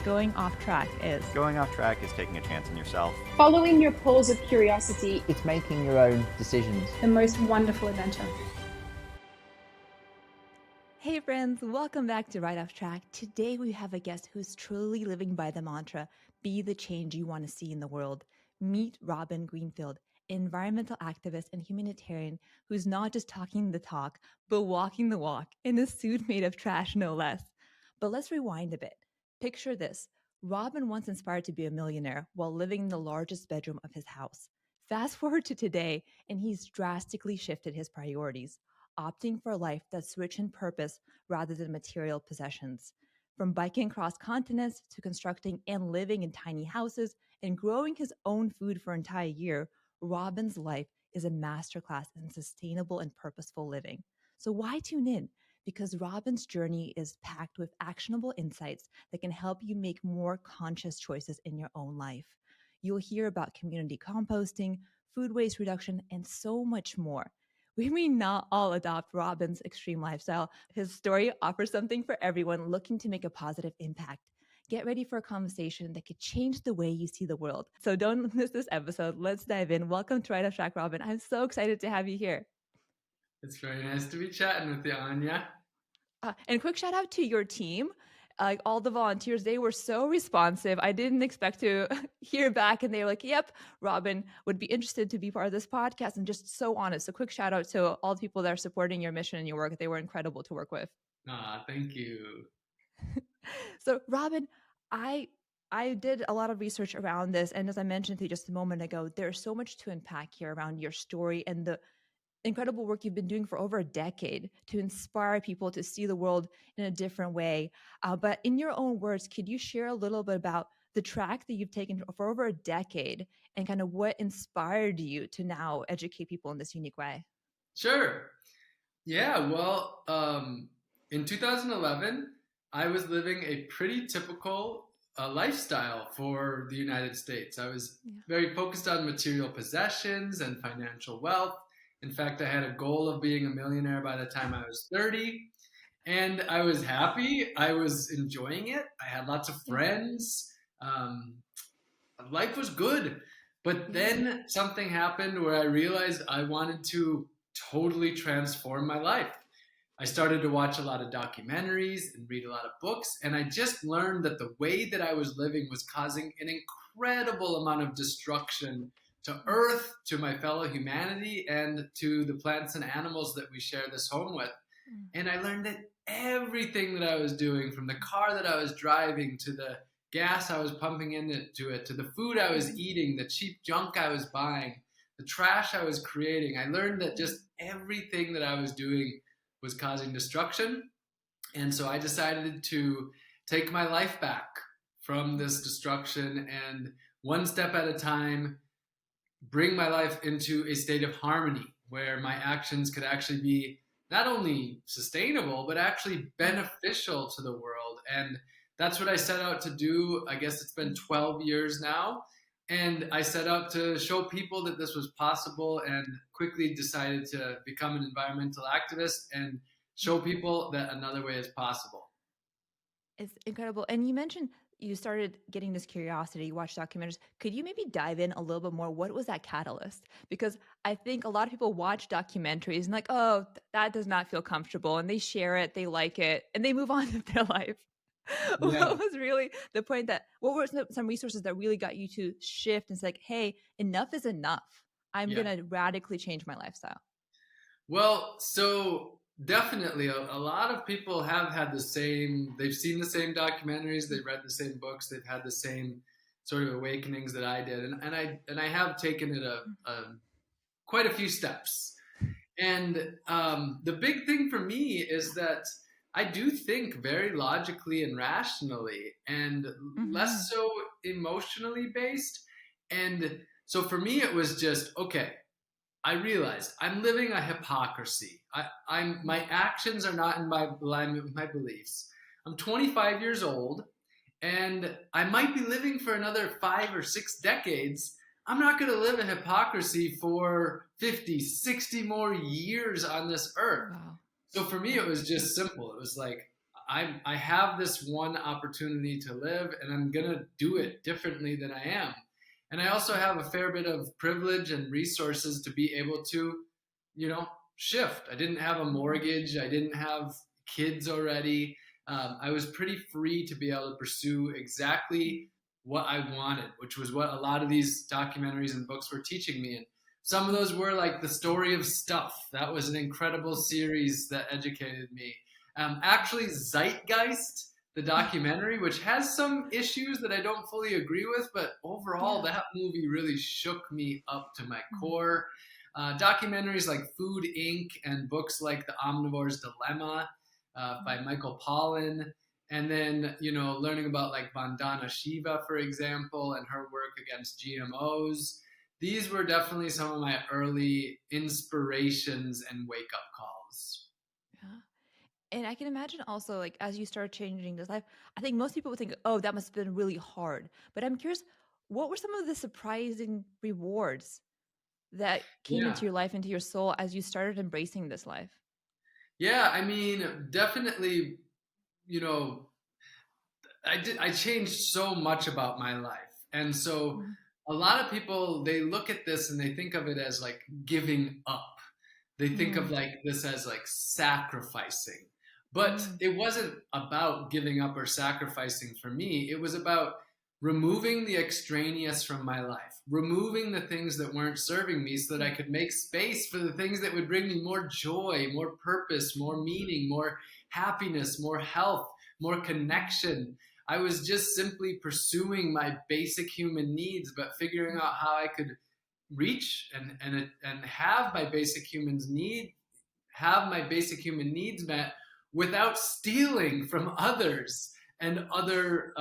Going off track is. Going off track is taking a chance on yourself. Following your pulse of curiosity. It's making your own decisions. The most wonderful adventure. Hey friends, welcome back to Right Off Track. Today we have a guest who's truly living by the mantra, be the change you want to see in the world. Meet Robin Greenfield, environmental activist and humanitarian who's not just talking the talk, but walking the walk in a suit made of trash, no less. But let's rewind a bit. Picture this. Robin once inspired to be a millionaire while living in the largest bedroom of his house. Fast forward to today, and he's drastically shifted his priorities, opting for a life that's rich in purpose rather than material possessions. From biking across continents to constructing and living in tiny houses and growing his own food for an entire year, Robin's life is a masterclass in sustainable and purposeful living. So why tune in? Because Robin's journey is packed with actionable insights that can help you make more conscious choices in your own life. You'll hear about community composting, food waste reduction, and so much more. We may not all adopt Robin's extreme lifestyle. His story offers something for everyone looking to make a positive impact. Get ready for a conversation that could change the way you see the world. So don't miss this episode. Let's dive in. Welcome to Right Off Track, Robin. I'm so excited to have you here. It's very nice to be chatting with you, Anya. And quick shout out to your team. All the volunteers, they were so responsive. I didn't expect to hear back, and they were like, yep, Robin would be interested to be part of this podcast, and just so honest. So quick shout out to all the people that are supporting your mission and your work. They were incredible to work with. Thank you. So Robin, I did a lot of research around this, and as I mentioned to you just a moment ago, there's so much to unpack here around your story and the incredible work you've been doing for over a decade to inspire people to see the world in a different way. But in your own words, could you share a little bit about the track that you've taken for over a decade and kind of what inspired you to now educate people in this unique way? Sure. Yeah, well, in 2011, I was living a pretty typical lifestyle for the United States. I was very focused on material possessions and financial wealth. In fact, I had a goal of being a millionaire by the time I was 30, and I was happy. I was enjoying it. I had lots of friends. Life was good. But then something happened where I realized I wanted to totally transform my life. I started to watch a lot of documentaries and read a lot of books, and I just learned that the way that I was living was causing an incredible amount of destruction to Earth, to my fellow humanity, and to the plants and animals that we share this home with. And I learned that everything that I was doing, from the car that I was driving, to the gas I was pumping into it, to the food I was eating, the cheap junk I was buying, the trash I was creating, I learned that just everything that I was doing was causing destruction. And so I decided to take my life back from this destruction and, one step at a time, bring my life into a state of harmony where my actions could actually be not only sustainable, but actually beneficial to the world. And that's what I set out to do. I guess it's been 12 years now. And I set out to show people that this was possible, and quickly decided to become an environmental activist and show people that another way is possible. It's incredible. And you mentioned you started getting this curiosity, you watched documentaries. Could you maybe dive in a little bit more? What was that catalyst? Because I think a lot of people watch documentaries and like, oh, that does not feel comfortable. And they share it, they like it, and they move on with their life. Yeah. What was really the point what were some resources that really got you to shift and say, like, hey, enough is enough. I'm going to radically change my lifestyle. Well, so definitely a lot of people have had they've seen the same documentaries, they've read the same books, they've had the same sort of awakenings that I did. And I have taken it quite a few steps. And the big thing for me is that I do think very logically and rationally, and less so emotionally based. And so for me, it was just, okay, I realized I'm living a hypocrisy. My actions are not in alignment with my beliefs. I'm 25 years old, and I might be living for another 5 or 6 decades. I'm not going to live in hypocrisy for 50, 60 more years on this earth. Wow. So for me, it was just simple. It was like, I have this one opportunity to live, and I'm gonna do it differently than I am. And I also have a fair bit of privilege and resources to be able to, shift. I didn't have a mortgage. I didn't have kids already. I was pretty free to be able to pursue exactly what I wanted, which was what a lot of these documentaries and books were teaching me. And some of those were like The Story of Stuff. That was an incredible series that educated me. Actually, Zeitgeist, the documentary, which has some issues that I don't fully agree with, but overall, that movie really shook me up to my core. Documentaries like Food Inc. and books like The Omnivore's Dilemma by Michael Pollan. And then, learning about like Vandana Shiva, for example, and her work against GMOs. These were definitely some of my early inspirations and wake-up calls. Yeah. And I can imagine also, like, as you start changing this life, I think most people would think, oh, that must have been really hard. But I'm curious, what were some of the surprising rewards that came into your life, into your soul, as you started embracing this life? Yeah, I mean, definitely, I changed so much about my life. And so a lot of people, they look at this and they think of it as like giving up. They think of like this as like sacrificing. But it wasn't about giving up or sacrificing for me. It was about removing the extraneous from my life, removing the things that weren't serving me so that I could make space for the things that would bring me more joy, more purpose, more meaning, more happiness, more health, more connection. I was just simply pursuing my basic human needs, but figuring out how I could reach and have my basic human needs met without stealing from others and other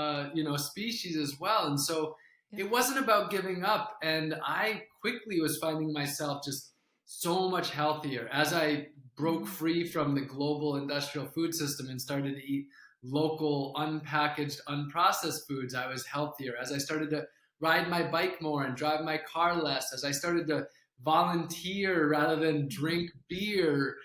species as well. And so it wasn't about giving up. And I quickly was finding myself just so much healthier as I broke free from the global industrial food system and started to eat local, unpackaged, unprocessed foods. I was healthier. As I started to ride my bike more and drive my car less, as I started to volunteer rather than drink beer,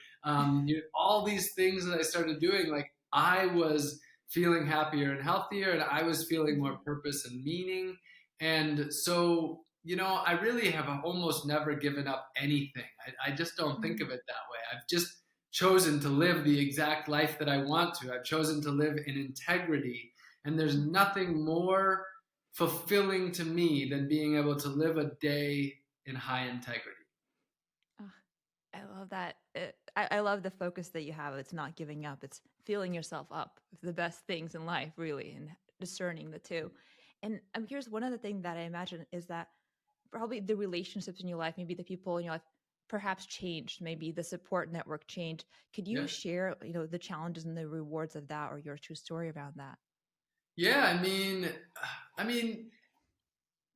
all these things that I started doing, like I was feeling happier and healthier, and I was feeling more purpose and meaning. And so, I really have almost never given up anything. I just don't think of it that way. I've just chosen to live the exact life that I want to. I've chosen to live in integrity. And there's nothing more fulfilling to me than being able to live a day in high integrity. Oh, I love that. I love the focus that you have. It's not giving up. It's filling yourself up with the best things in life, really, and discerning the two. And I'm curious, one of the things that I imagine is that probably the relationships in your life, maybe the people in your life perhaps changed, maybe the support network changed. Could you share, the challenges and the rewards of that, or your true story around that? Yeah, I mean,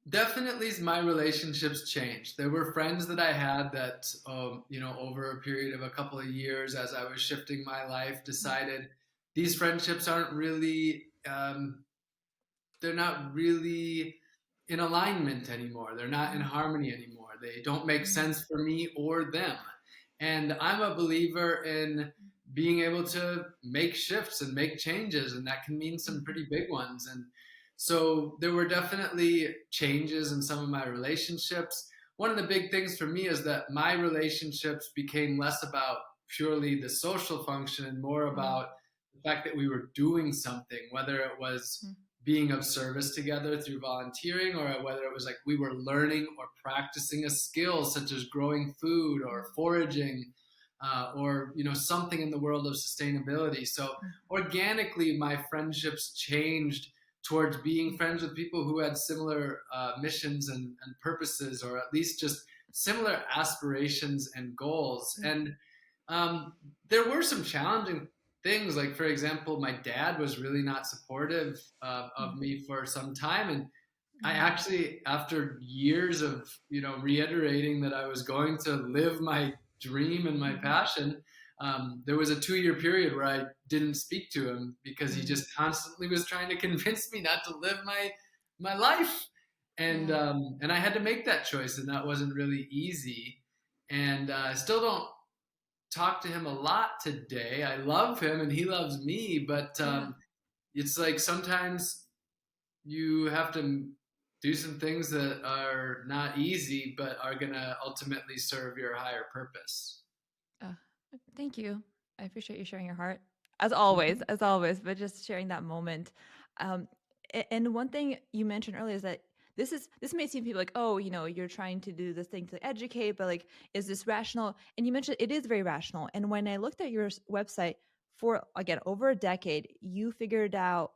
definitely my relationships changed. There were friends that I had that, over a period of a couple of years, as I was shifting my life, decided these friendships aren't really, they're not really in alignment anymore. They're not in harmony anymore. They don't make sense for me or them. And I'm a believer in being able to make shifts and make changes, and that can mean some pretty big ones. And so there were definitely changes in some of my relationships. One of the big things for me is that my relationships became less about purely the social function and more about the fact that we were doing something, whether it was being of service together through volunteering, or whether it was like we were learning or practicing a skill such as growing food or foraging, or something in the world of sustainability. So organically, my friendships changed towards being friends with people who had similar missions and purposes, or at least just similar aspirations and goals. And there were some challenging things. Like, for example, my dad was really not supportive of me for some time. And I actually, after years of, reiterating that I was going to live my dream and my passion, there was a 2-year period where I didn't speak to him because he just constantly was trying to convince me not to live my life. And I had to make that choice, and that wasn't really easy. And I still don't talk to him a lot today. I love him and he loves me, but it's like sometimes you have to do some things that are not easy, but are going to ultimately serve your higher purpose. Thank you. I appreciate you sharing your heart as always, but just sharing that moment. Um, and one thing you mentioned earlier is that this may seem to people like, oh, you're trying to do this thing to educate, but like, is this rational? And you mentioned it is very rational. And when I looked at your website for, again, over a decade, you figured out,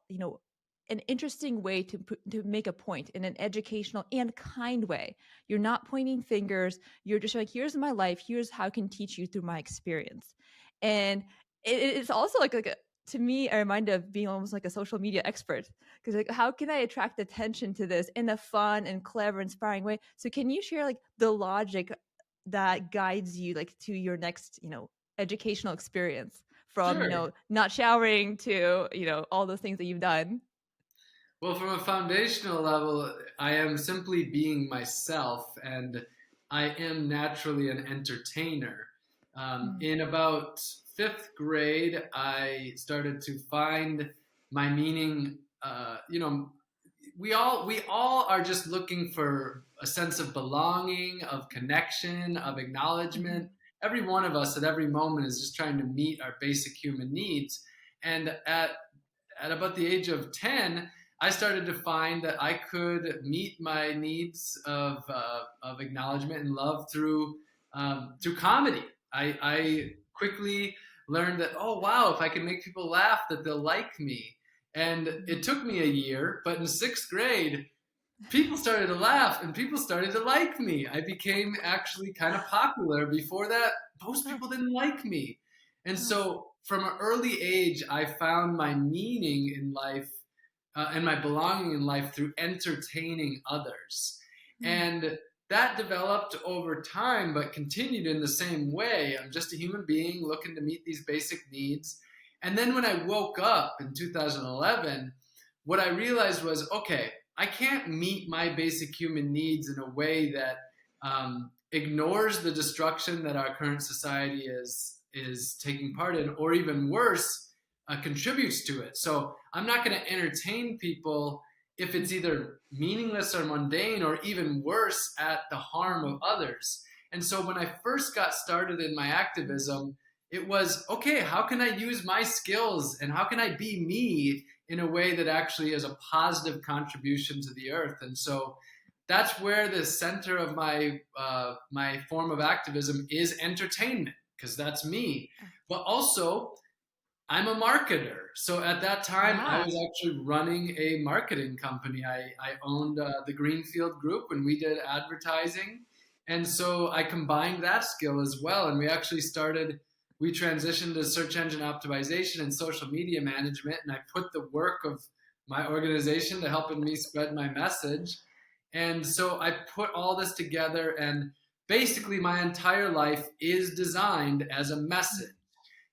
an interesting way to make a point in an educational and kind way. You're not pointing fingers. You're just like, here's my life. Here's how I can teach you through my experience. And it's also like to me, a reminder of being almost like a social media expert. Because like, how can I attract attention to this in a fun and clever, inspiring way? So can you share like the logic that guides you like to your next, educational experience from, Sure. not showering to, all those things that you've done? Well, from a foundational level, I am simply being myself, and I am naturally an entertainer. In about fifth grade, I started to find my meaning. We all are just looking for a sense of belonging, of connection, of acknowledgement. Every one of us at every moment is just trying to meet our basic human needs. And at about the age of 10, I started to find that I could meet my needs of acknowledgement and love through comedy. I quickly learned that, oh wow, if I can make people laugh, that they'll like me. And it took me a year, but in sixth grade, people started to laugh and people started to like me. I became actually kind of popular. Before that, most people didn't like me. And so from an early age, I found my meaning in life and my belonging in life through entertaining others. And that developed over time, but continued in the same way. I'm just a human being looking to meet these basic needs. And then when I woke up in 2011, what I realized was, okay, I can't meet my basic human needs in a way that ignores the destruction that our current society is taking part in, or even worse, contributes to it. So I'm not going to entertain people if it's either meaningless or mundane, or even worse, at the harm of others. And so when I first got started in my activism, it was, okay, how can I use my skills and how can I be me in a way that actually is a positive contribution to the earth? And so that's where the center of my my form of activism is entertainment, because that's me. But also, I'm a marketer. So at that time, I was actually running a marketing company. I owned the Greenfield Group and we did advertising. And so I combined that skill as well. And we transitioned to search engine optimization and social media management. And I put the work of my organization to helping me spread my message. And so I put all this together, and basically my entire life is designed as a message.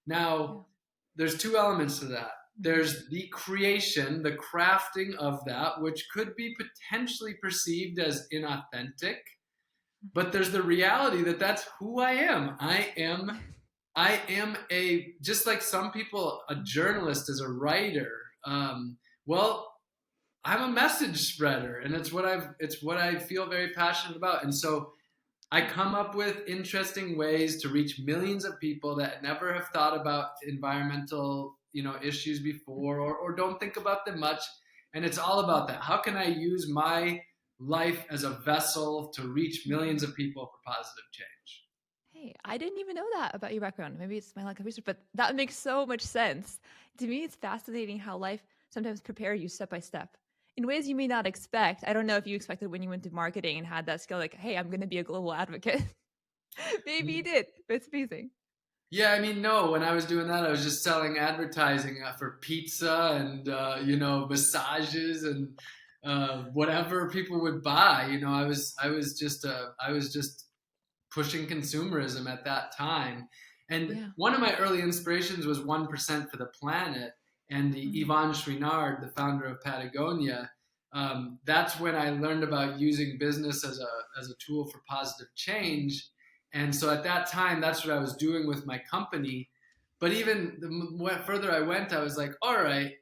Now, there's two elements to that. There's the creation, the crafting of that, which could be potentially perceived as inauthentic. But there's the reality that that's who I am. I am just like some people, a journalist is a writer. Well, I'm a message spreader, and it's what I feel very passionate about. And so I come up with interesting ways to reach millions of people that never have thought about environmental, issues before, or don't think about them much. And it's all about that. How can I use my life as a vessel to reach millions of people for positive change? Hey, I didn't even know that about your background. Maybe it's my lack of research, but that makes so much sense. To me, it's fascinating how life sometimes prepares you step by step in ways you may not expect. I don't know if you expected when you went to marketing and had that skill, like, hey, I'm going to be a global advocate. Maybe you did, but it's amazing. Yeah, I mean, no, when I was doing that, I was just selling advertising for pizza and, massages and whatever people would buy. I was just pushing consumerism at that time. And one of my early inspirations was 1% for the Planet and Yvon Chouinard, the founder of Patagonia. That's when I learned about using business as a tool for positive change. And so at that time, that's what I was doing with my company. But even the further I went, I was like, all right,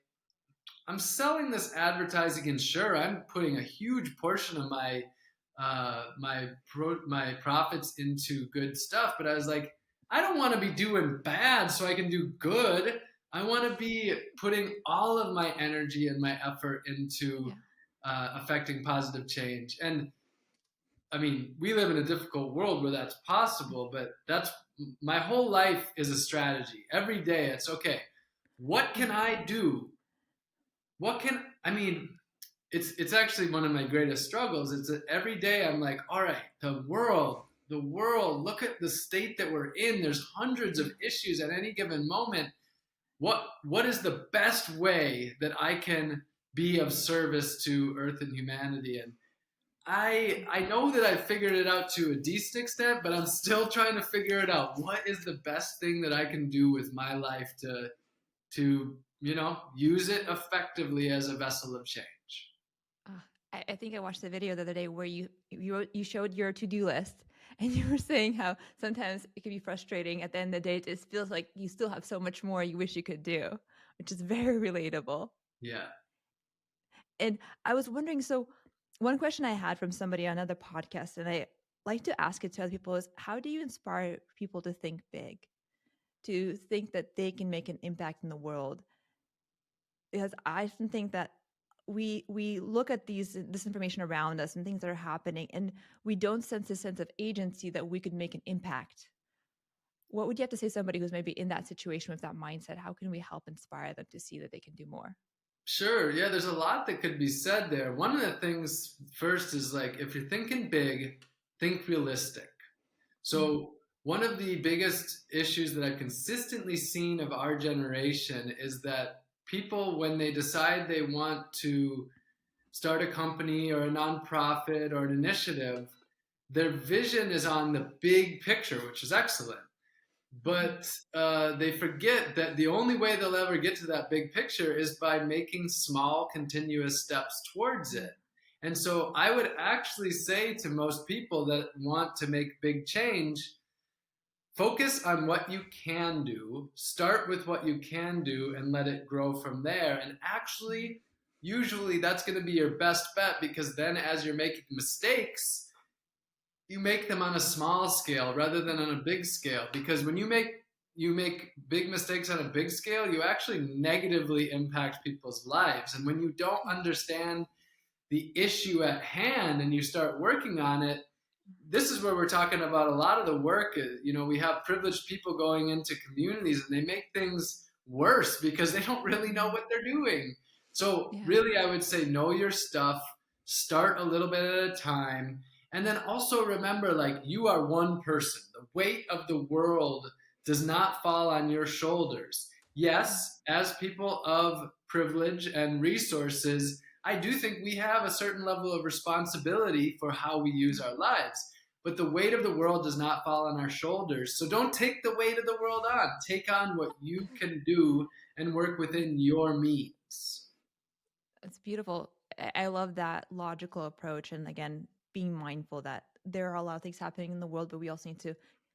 I'm selling this advertising, and sure, I'm putting a huge portion of my profits into good stuff. But I was like, I don't want to be doing bad so I can do good. I want to be putting all of my energy and my effort into affecting positive change. And I mean, we live in a difficult world where that's possible, but that's my whole life is a strategy. Every day, it's okay. What can I do? I mean, it's actually one of my greatest struggles. It's that every day I'm like, all right, the world, look at the state that we're in. There's hundreds of issues at any given moment. What is the best way that I can be of service to Earth and humanity? And I know that I figured it out to a decent extent, but I'm still trying to figure it out. What is the best thing that I can do with my life to use it effectively as a vessel of change? I think I watched the video the other day where you showed your to-do list, and you were saying how sometimes it can be frustrating. At the end of the day, it just feels like you still have so much more you wish you could do, which is very relatable. Yeah. And I was wondering, so one question I had from somebody on another podcast, and I like to ask it to other people, is how do you inspire people to think big, to think that they can make an impact in the world? Because I often think that we look at this information around us and things that are happening, and we don't sense a sense of agency that we could make an impact. What would you have to say to somebody who's maybe in that situation with that mindset? How can we help inspire them to see that they can do more? Sure. Yeah, there's a lot that could be said there. One of the things first is like, if you're thinking big, think realistic. So one of the biggest issues that I've consistently seen of our generation is that people, when they decide they want to start a company or a nonprofit or an initiative, their vision is on the big picture, which is excellent. But they forget that the only way they'll ever get to that big picture is by making small, continuous steps towards it. And so I would actually say to most people that want to make big change, focus on what you can do, start with what you can do, and let it grow from there. And actually, usually that's going to be your best bet, because then as you're making mistakes, you make them on a small scale rather than on a big scale. Because when you make big mistakes on a big scale, you actually negatively impact people's lives. And when you don't understand the issue at hand and you start working on it, this is where we're talking about a lot of the work. We have privileged people going into communities and they make things worse because they don't really know what they're doing. So really, I would say know your stuff, start a little bit at a time. And then also remember, like, you are one person. The weight of the world does not fall on your shoulders. Yes, as people of privilege and resources, I do think we have a certain level of responsibility for how we use our lives. But the weight of the world does not fall on our shoulders. So don't take the weight of the world on. Take on what you can do and work within your means. That's beautiful. I love that logical approach. And again, being mindful that there are a lot of things happening in the world, but we also need to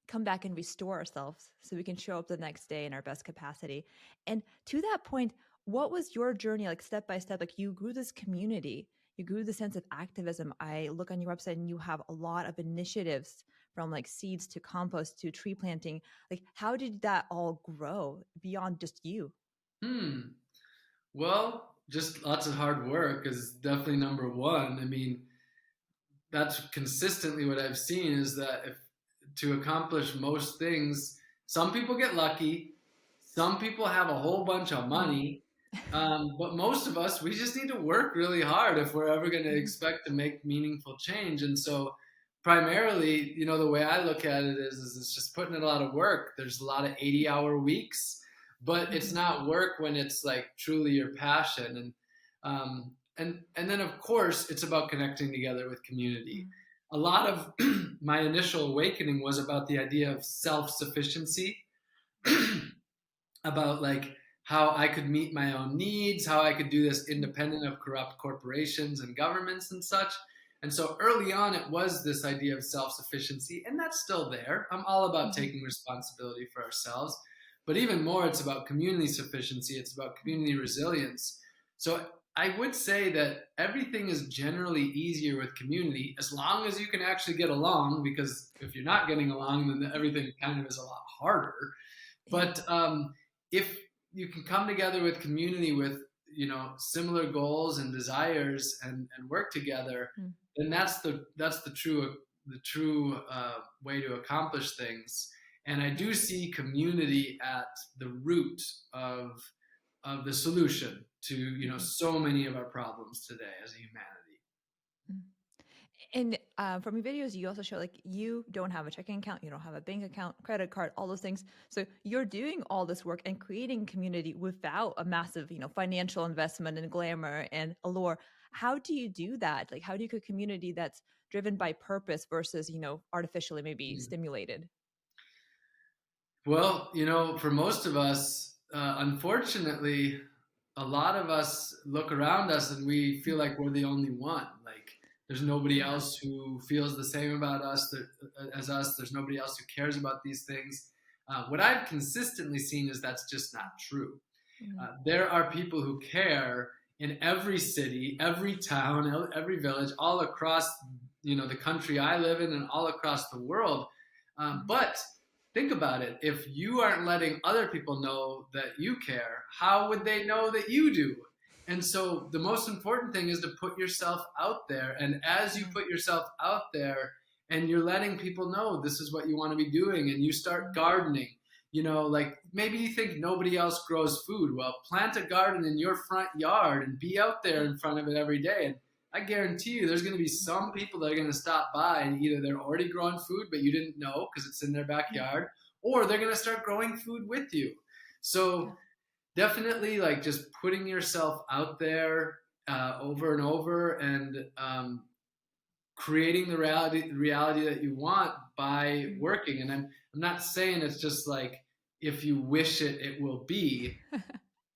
come back and restore ourselves so we can show up the next day in our best capacity. And to that point, what was your journey like, step by step? Like, you grew this community, you grew the sense of activism. I look on your website and you have a lot of initiatives, from like seeds to compost to tree planting. Like, how did that all grow beyond just you? Well, just lots of hard work is definitely number one. I mean, that's consistently what I've seen, is that if to accomplish most things, some people get lucky, some people have a whole bunch of money, but most of us, we just need to work really hard if we're ever going to expect to make meaningful change. And so primarily, the way I look at it is it's just putting in a lot of work. There's a lot of 80-hour weeks, but it's not work when it's like truly your passion. And then, of course, it's about connecting together with community. A lot of my initial awakening was about the idea of self-sufficiency, about like how I could meet my own needs, how I could do this independent of corrupt corporations and governments and such. And so early on, it was this idea of self-sufficiency, and that's still there. I'm all about taking responsibility for ourselves, but even more, it's about community sufficiency. It's about community resilience. So I would say that everything is generally easier with community as long as you can actually get along, because if you're not getting along, then everything kind of is a lot harder. But if you can come together with community with, similar goals and desires and work together, then that's the true way to accomplish things. And I do see community at the root of the solution to so many of our problems today as a humanity. And from your videos, you also show like you don't have a checking account, you don't have a bank account, credit card, all those things. So you're doing all this work and creating community without a massive, financial investment and glamour and allure. How do you do that? Like, how do you create community that's driven by purpose versus, artificially maybe stimulated? Well, for most of us, unfortunately, a lot of us look around us and we feel like we're the only one. Like, there's nobody else who feels the same about us as us. There's nobody else who cares about these things. What I've consistently seen is that's just not true. There are people who care in every city, every town, every village, all across the country I live in and all across the world. But think about it. If you aren't letting other people know that you care, how would they know that you do? And so the most important thing is to put yourself out there. And as you put yourself out there and you're letting people know this is what you want to be doing, and you start gardening, like maybe you think nobody else grows food. Well, plant a garden in your front yard and be out there in front of it every day. And I guarantee you there's going to be some people that are going to stop by and either they're already growing food, but you didn't know because it's in their backyard, or they're going to start growing food with you. So definitely like just putting yourself out there over and over and creating the reality that you want by working. And I'm not saying it's just like, if you wish it, it will be.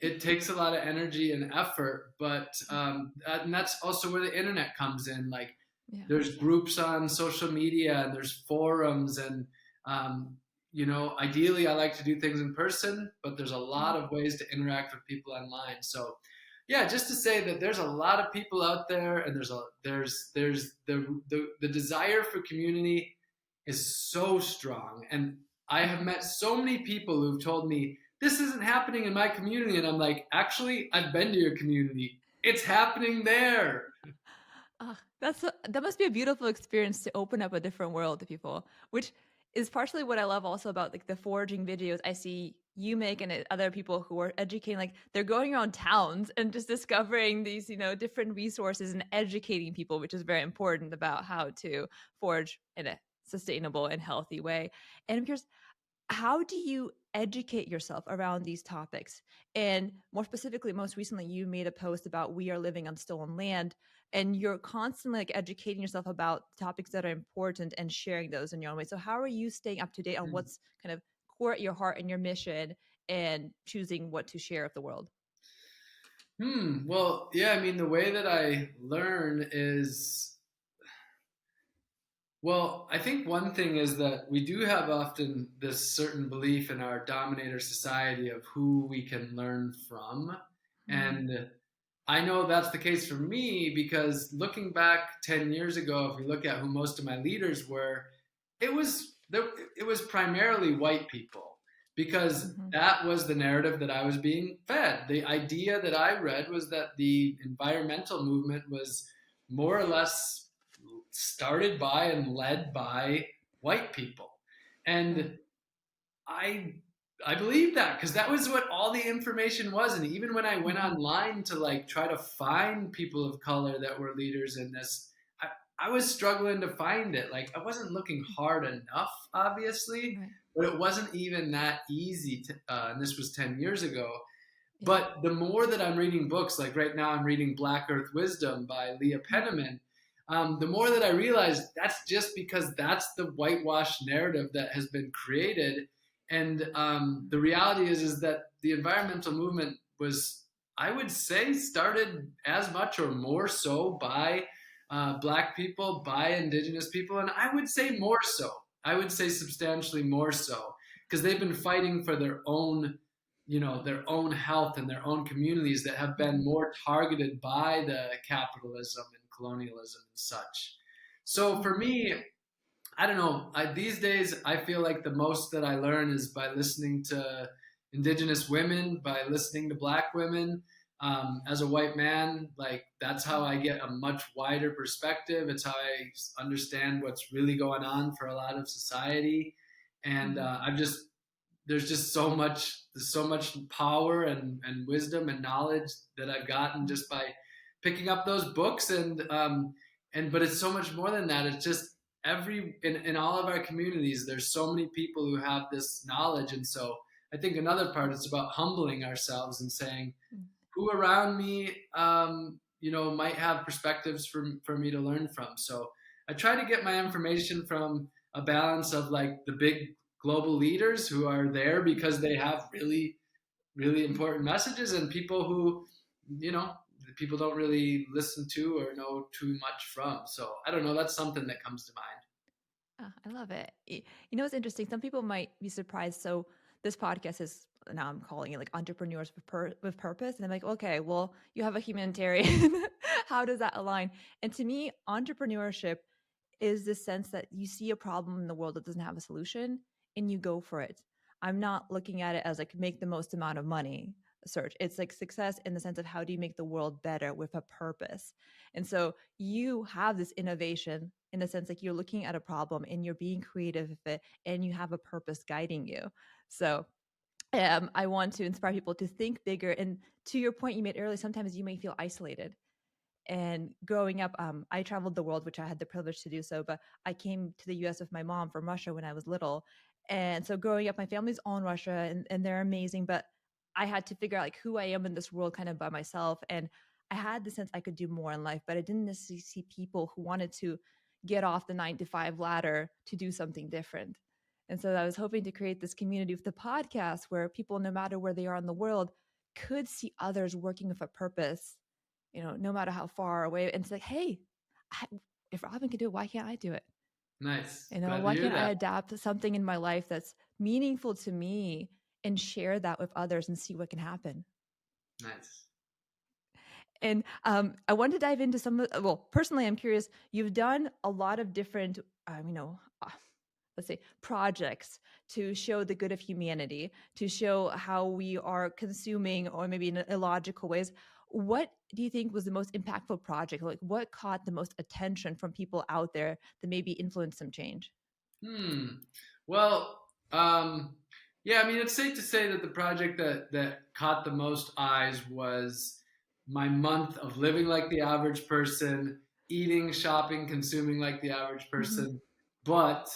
It takes a lot of energy and effort, but and that's also where the internet comes in. Like there's groups on social media and there's forums and ideally I like to do things in person, but there's a lot of ways to interact with people online. So yeah, just to say that there's a lot of people out there, and there's the desire for community is so strong. And I have met so many people who've told me this isn't happening in my community, and I'm like, actually, I've been to your community. It's happening there. That must be a beautiful experience to open up a different world to people, which is partially what I love also about like the foraging videos I see you make and other people who are educating. Like they're going around towns and just discovering these, different resources and educating people, which is very important about how to forage in a sustainable and healthy way. And I'm curious, how do you educate yourself around these topics? And more specifically, most recently, you made a post about we are living on stolen land, and you're constantly like educating yourself about topics that are important and sharing those in your own way. So how are you staying up to date on what's kind of core at your heart and your mission and choosing what to share with the world? Well, yeah, I mean, the way that I learn is, well, I think one thing is that we do have often this certain belief in our dominator society of who we can learn from. And I know that's the case for me because looking back 10 years ago, if we look at who most of my leaders were, it was primarily white people, because that was the narrative that I was being fed. The idea that I read was that the environmental movement was more or less started by and led by white people. And I believed that because that was what all the information was. And even when I went online to like try to find people of color that were leaders in this, I was struggling to find it. Like I wasn't looking hard enough, obviously, but it wasn't even that easy to, and this was 10 years ago. But the more that I'm reading books, like right now I'm reading Black Earth Wisdom by Leah Penniman, the more that I realize that's just because that's the whitewashed narrative that has been created. And the reality is that the environmental movement was, I would say, started as much or more so by Black people, by Indigenous people, and I would say more so. I would say substantially more so, because they've been fighting for their own, their own health and their own communities that have been more targeted by the capitalism and colonialism and such. So for me, I don't know. These days, I feel like the most that I learn is by listening to Indigenous women, by listening to Black women. As a white man, like that's how I get a much wider perspective. It's how I understand what's really going on for a lot of society, and there's so much power and wisdom and knowledge that I've gotten just by picking up those books, but it's so much more than that. It's just in all of our communities, there's so many people who have this knowledge, and so I think another part is about humbling ourselves and saying, who around me, might have perspectives for me to learn from. So I try to get my information from a balance of like the big global leaders who are there because they have really, really important messages, and people who, people don't really listen to or know too much from. So I don't know. That's something that comes to mind. I love it. It's interesting. Some people might be surprised. So this podcast is, now I'm calling it like entrepreneurs with purpose. And I'm like, okay, well, you have a humanitarian. How does that align? And to me, entrepreneurship is the sense that you see a problem in the world that doesn't have a solution and you go for it. I'm not looking at it as like make the most amount of money search. It's like success in the sense of how do you make the world better with a purpose. And so you have this innovation in the sense like you're looking at a problem and you're being creative with it and you have a purpose guiding you. So I want to inspire people to think bigger. And to your point you made earlier, sometimes you may feel isolated. And growing up, I traveled the world, which I had the privilege to do so, but I came to the US with my mom from Russia when I was little. And so growing up, my family's all in Russia and they're amazing, but I had to figure out like who I am in this world kind of by myself. And I had the sense I could do more in life, but I didn't necessarily see people who wanted to get off the 9 to 5 ladder to do something different. And so I was hoping to create this community with the podcast where people, no matter where they are in the world, could see others working with a purpose, no matter how far away. And it's like, hey, if Robin can do it, why can't I do it? Nice. Why can't I adapt something in my life that's meaningful to me and share that with others and see what can happen? Nice. And I want to dive into personally, I'm curious, you've done a lot of different, let's say, projects to show the good of humanity, to show how we are consuming, or maybe in illogical ways. What do you think was the most impactful project? Like what caught the most attention from people out there that maybe influenced some change? Well, yeah, I mean, it's safe to say that the project that caught the most eyes was my month of living like the average person, eating, shopping, consuming like the average person, but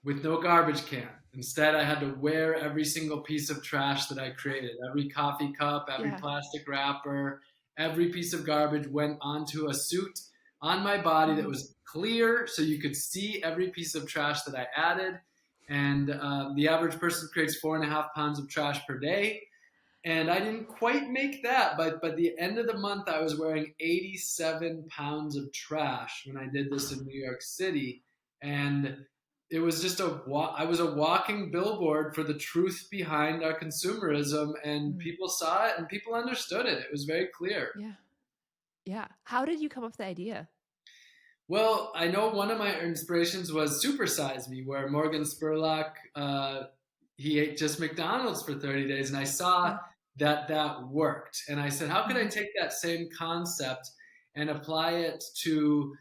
with no garbage can. Instead, I had to wear every single piece of trash that I created. Every coffee cup, every plastic wrapper, every piece of garbage went onto a suit on my body that was clear so you could see every piece of trash that I added. And the average person creates 4.5 pounds of trash per day. And I didn't quite make that, but by the end of the month, I was wearing 87 pounds of trash when I did this in New York City. And it was just I was a walking billboard for the truth behind our consumerism, and people saw it and people understood it. It was very clear. Yeah. How did you come up with the idea? Well, I know one of my inspirations was Super Size Me, where Morgan Spurlock, he ate just McDonald's for 30 days, and I saw that worked. And I said, how could I take that same concept and apply it to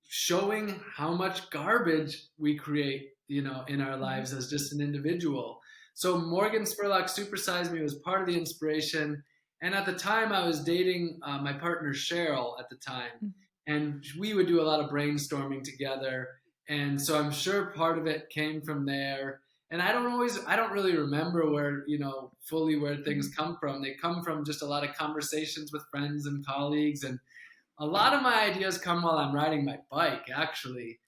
showing how much garbage we create, in our lives as just an individual. So Morgan Spurlock Super Size Me was part of the inspiration. And at the time I was dating my partner, Cheryl, at the time. And we would do a lot of brainstorming together. And so I'm sure part of it came from there. And I don't really remember where, fully where things come from. They come from just a lot of conversations with friends and colleagues. And a lot of my ideas come while I'm riding my bike, actually.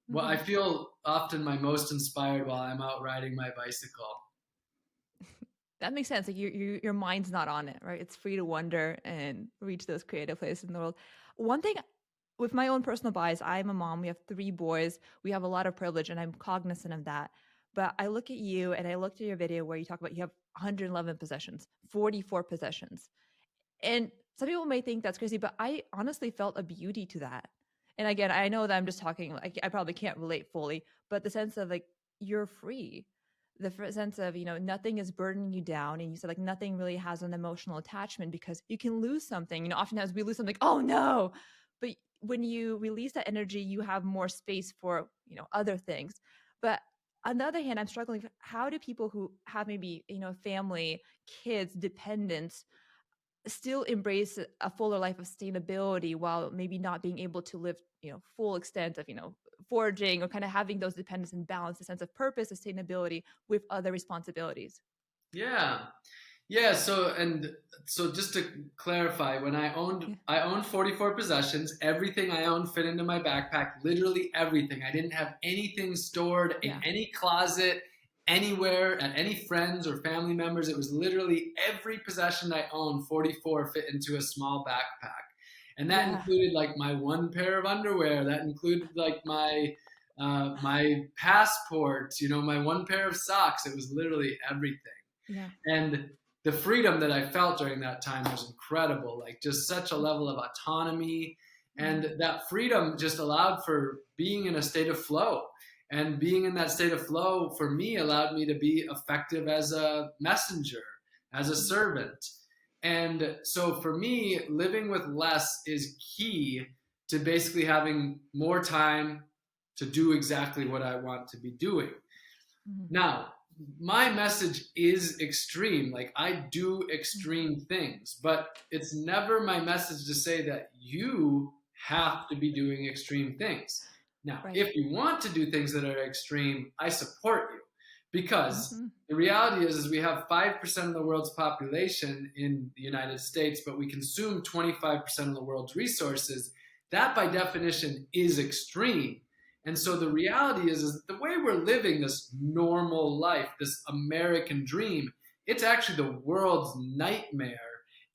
Well, I feel often my most inspired while I'm out riding my bicycle. That makes sense. Like your mind's not on it, right? It's free to wonder and reach those creative places in the world. One thing with my own personal bias, I'm a mom. We have 3 boys. We have a lot of privilege, and I'm cognizant of that. But I look at you and I looked at your video where you talk about you have 111 possessions, 44 possessions. And some people may think that's crazy, but I honestly felt a beauty to that. And again, I know that I'm just talking, like, I probably can't relate fully, but the sense of like, you're free. The sense of, nothing is burdening you down. And you said like nothing really has an emotional attachment because you can lose something. Oftentimes we lose something, oh no. But when you release that energy, you have more space for, other things. But on the other hand, I'm struggling. How do people who have maybe, family, kids, dependents, still embrace a fuller life of sustainability while maybe not being able to live, full extent of, foraging or kind of having those dependence and balance, a sense of purpose, sustainability with other responsibilities? Yeah. Yeah, so just to clarify, when I owned 44 possessions. Everything I owned fit into my backpack, literally everything. I didn't have anything stored in Yeah. any closet, anywhere, at any friends or family members. It was literally every possession I owned, 44 fit into a small backpack. And that Yeah. included like my one pair of underwear, that included like my passport, my one pair of socks. It was literally everything. Yeah. And the freedom that I felt during that time was incredible, like just such a level of autonomy. And that freedom just allowed for being in a state of flow. And being in that state of flow for me allowed me to be effective as a messenger, as a servant. And so for me, living with less is key to basically having more time to do exactly what I want to be doing. Mhm. Now, my message is extreme. Like, I do extreme things, but it's never my message to say that you have to be doing extreme things. Now, Right. if you want to do things that are extreme, I support you, because Mm-hmm. the reality is we have 5% of the world's population in the United States, but we consume 25% of the world's resources. That by definition is extreme. And so the reality is that the way we're living this normal life, this American dream, it's actually the world's nightmare.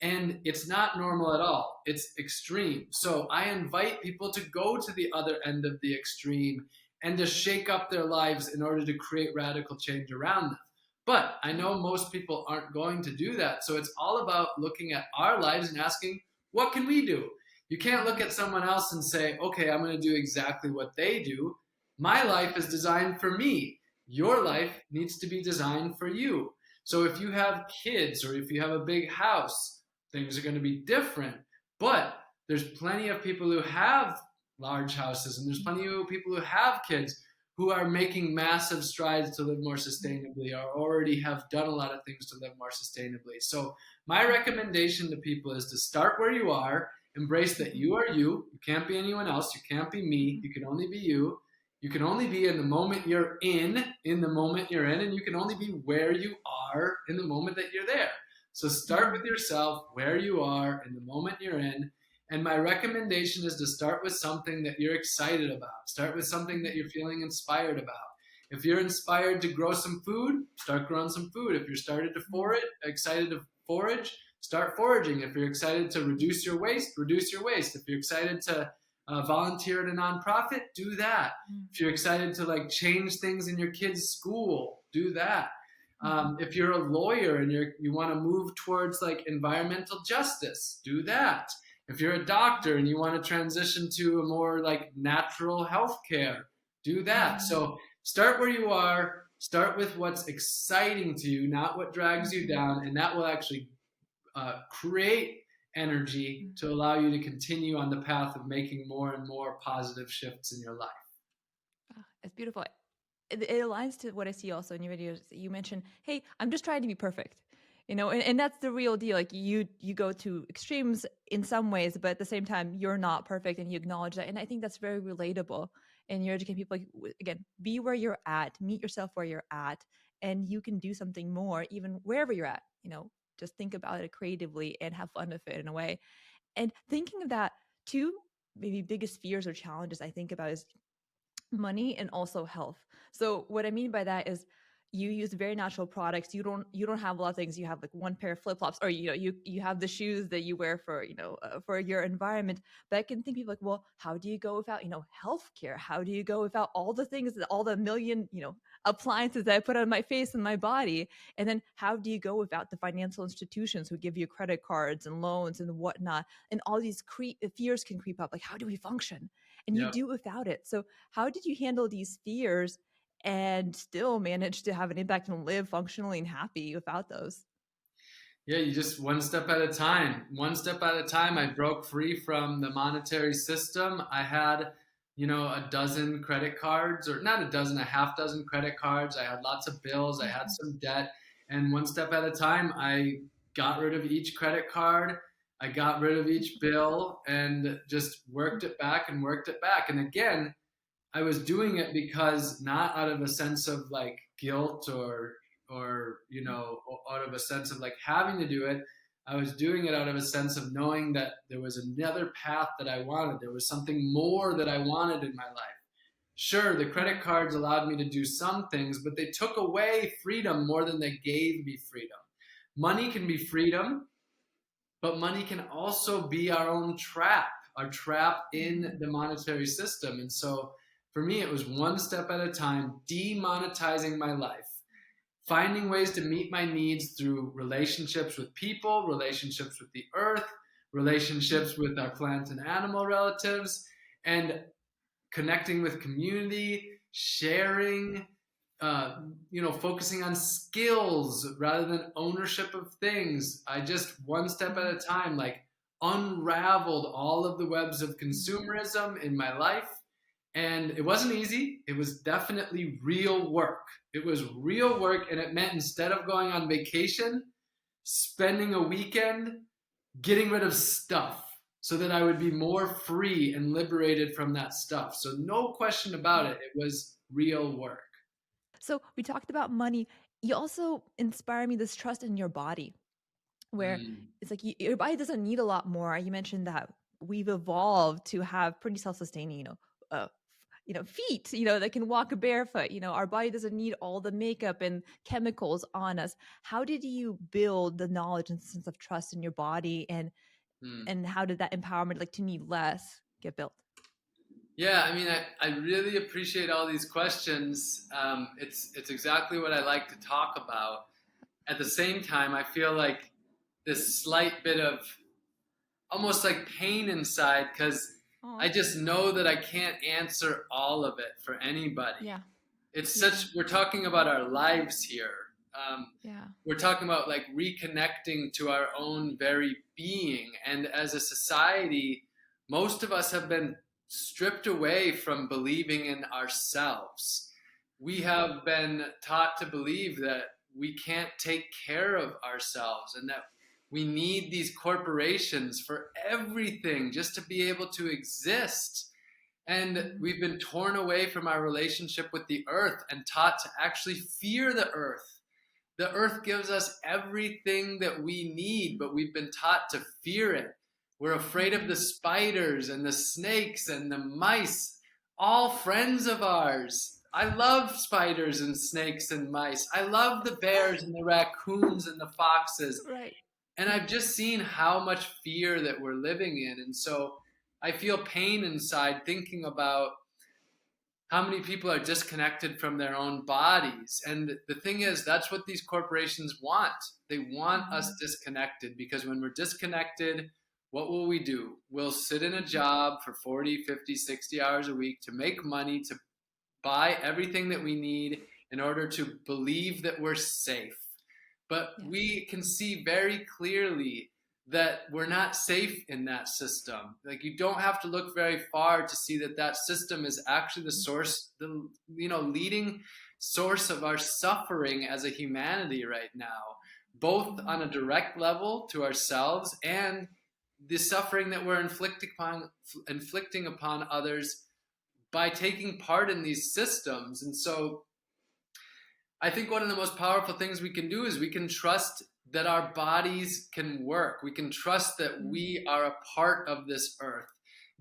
And it's not normal at all. It's extreme. So I invite people to go to the other end of the extreme and to shake up their lives in order to create radical change around them. But I know most people aren't going to do that. So it's all about looking at our lives and asking, what can we do? You can't look at someone else and say, okay, I'm going to do exactly what they do. My life is designed for me. Your life needs to be designed for you. So if you have kids or if you have a big house, things are going to be different. But there's plenty of people who have large houses, and there's plenty of people who have kids who are making massive strides to live more sustainably, or already have done a lot of things to live more sustainably. So my recommendation to people is to start where you are. Embrace that you are you. You can't be anyone else. You can't be me. You can only be you. You can only be in the moment you're in the moment you're in, and you can only be where you are in the moment that you're there. So start with yourself, where you are in the moment you're in. And my recommendation is to start with something that you're excited about. Start with something that you're feeling inspired about. If you're inspired to grow some food, start growing some food. If you're excited to forage, start foraging. If you're excited to reduce your waste, reduce your waste. If you're excited to volunteer at a nonprofit, do that. If you're excited to like change things in your kids' school, do that. If you're a lawyer and you want to move towards like environmental justice, do that. If you're a doctor and you want to transition to a more like natural healthcare, do that. So start where you are. Start with what's exciting to you, not what drags you down, and that will actually create energy to allow you to continue on the path of making more and more positive shifts in your life. It's beautiful. It aligns to what I see also in your videos. You mentioned, hey, I'm just trying to be perfect. And that's the real deal. Like you go to extremes in some ways, but at the same time, you're not perfect, and you acknowledge that. And I think that's very relatable. And you're educating people, like, again, be where you're at, meet yourself where you're at, and you can do something more, even wherever you're at. Just think about it creatively and have fun with it in a way. And thinking of that, two maybe biggest fears or challenges I think about is money and also health. So what I mean by that is you use very natural products. You don't have a lot of things. You have like one pair of flip-flops, or you have the shoes that you wear for for your environment. But I can think people like, well, how do you go without healthcare? How do you go without all the things, all the million appliances that I put on my face and my body? And then how do you go without the financial institutions who give you credit cards and loans and whatnot? And all these fears can creep up. Like, how do we function? And you Yep. do without it. So how did you handle these fears and still manage to have an impact and live functionally and happy without those? Yeah, you just one step at a time. One step at a time. I broke free from the monetary system. I had, a dozen credit cards, or not a dozen, a half dozen credit cards. I had lots of bills. I had some debt. And one step at a time, I got rid of each credit card. I got rid of each bill and just worked it back and worked it back. And again, I was doing it because not out of a sense of like guilt or out of a sense of like having to do it. I was doing it out of a sense of knowing that there was another path that I wanted. There was something more that I wanted in my life. Sure, the credit cards allowed me to do some things, but they took away freedom more than they gave me freedom. Money can be freedom, but money can also be our own trap, our trap in the monetary system. And so for me, it was one step at a time, demonetizing my life, finding ways to meet my needs through relationships with people, relationships with the earth, relationships with our plant and animal relatives, and connecting with community, sharing, focusing on skills rather than ownership of things. I just one step at a time, like unraveled all of the webs of consumerism in my life. And it wasn't easy. It was definitely real work. It was real work. And it meant instead of going on vacation, spending a weekend, getting rid of stuff so that I would be more free and liberated from that stuff. So no question about it. It was real work. So we talked about money. You also inspire me this trust in your body, where it's like your body doesn't need a lot more. You mentioned that we've evolved to have pretty self-sustaining, feet, that can walk barefoot. Our body doesn't need all the makeup and chemicals on us. How did you build the knowledge and sense of trust in your body, and how did that empowerment, like to need less, get built? Yeah, I mean, I really appreciate all these questions. It's exactly what I like to talk about. At the same time, I feel like this slight bit of almost like pain inside, because I just know that I can't answer all of it for anybody. Yeah. We're talking about our lives here. Yeah. We're talking about like reconnecting to our own very being. And as a society, most of us have been stripped away from believing in ourselves. We have been taught to believe that we can't take care of ourselves and that we need these corporations for everything just to be able to exist. And we've been torn away from our relationship with the earth and taught to actually fear the earth. The earth gives us everything that we need, but we've been taught to fear it. We're afraid of the spiders and the snakes and the mice, all friends of ours. I love spiders and snakes and mice. I love the bears and the raccoons and the foxes. Right. And I've just seen how much fear that we're living in. And so I feel pain inside thinking about how many people are disconnected from their own bodies. And the thing is, that's what these corporations want. They want us disconnected, because when we're disconnected, what will we do? We'll sit in a job for 40, 50, 60 hours a week to make money, to buy everything that we need in order to believe that we're safe. But we can see very clearly that we're not safe in that system. Like, you don't have to look very far to see that that system is actually the source, the leading source of our suffering as a humanity right now, both on a direct level to ourselves and the suffering that we're inflicting upon others by taking part in these systems. And so I think one of the most powerful things we can do is we can trust that our bodies can work. We can trust that we are a part of this earth.